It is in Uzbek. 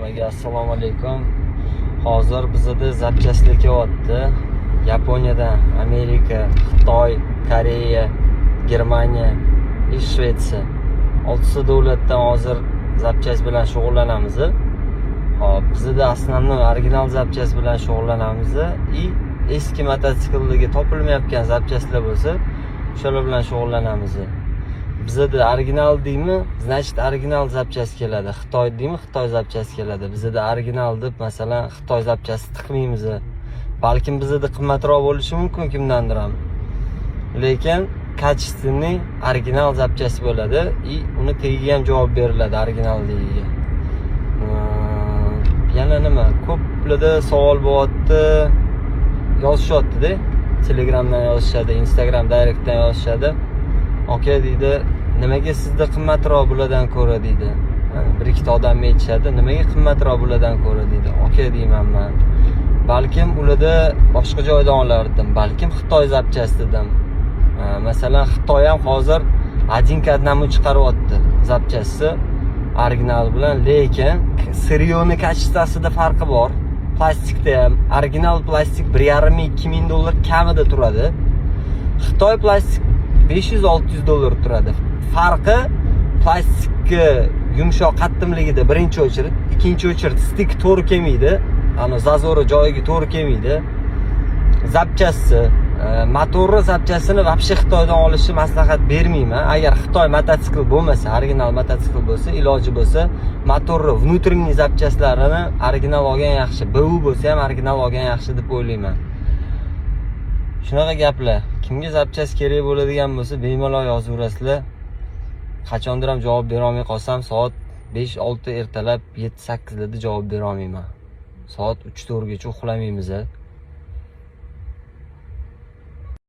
Hammaga assalomu alaykum. Hozir bizda zapchastlik kelyapti. Yaponiyadan, Amerika, Xitoy, Koreya, Germaniya va Shvetsiya. 6 davlatdan hozir zapchast bilan shug'ullanamiz. Hop, bizda aslan original zapchast bilan shug'ullanamiz. Eski mototsikllarga topilmayotgan zapchastlar bo'lsa, o'shalar bilan shug'ullanamiz. Bizda original deymi, значит original zapchast keladi. Xitoy deymi, Xitoy zapchast keladi. Bizda original deb masalan Xitoy zapchasti tiqmaymiz. Balkim bizda qimmatroq bo'lishi mumkin kimdandir ham. Lekin качественный original zapchast bo'ladi. Uni tagiga ham javob beriladi originalligiga. Yana nima? Ko'plarda savol bo'lyapti. Yozishyapti-da. Telegramdan yozishadi, Instagram directdan yozishadi. Aka deydi, nimaga sizda qimmatroq bulardan ko'ra deydi. Bir ikkita odam aytishadi, nimaga qimmatroq bulardan ko'ra deydi. Aka deyman men. Balkim ularda boshqa joydan olardim, balkim Xitoy zapchastidan. Masalan, Xitoy ham hozir один к одному chiqaryapti zapchasti original bilan, lekin siryoni kачествосida farqi bor. Plastikda ham original plastik 1,5-2 ming dollar kamida turadi. Xitoy plastik 500-600 dollar turadi. Farqi plastikka yumshoq qattimligida birinchi o'chirt, ikkinchi o'chirt stik to'g'ri kelmaydi. Ana zazori joyiga to'g'ri kelmaydi. Zapchasti, motorni zapchastini вообще Xitoydan olishni maslahat bermayman. Agar Xitoy mototsikl bo'lmasa, original mototsikl bo'lsa, iloji bo'lsa, motorni внутренний zapchastlarini original olgan yaxshi. BU bo'lsa ham original olgan yaxshi deb o'ylayman. Shunaqa gaplar. Kimga zapchast kerak bo'ladigan bo'lsa, bemalol yozaverasizlar. Qachondir ham javob bera olmay qolsam, soat 5-6 ertalab 7-8 larda javob bera olmayman. Soat 3-4 gacha uxlamaymiz.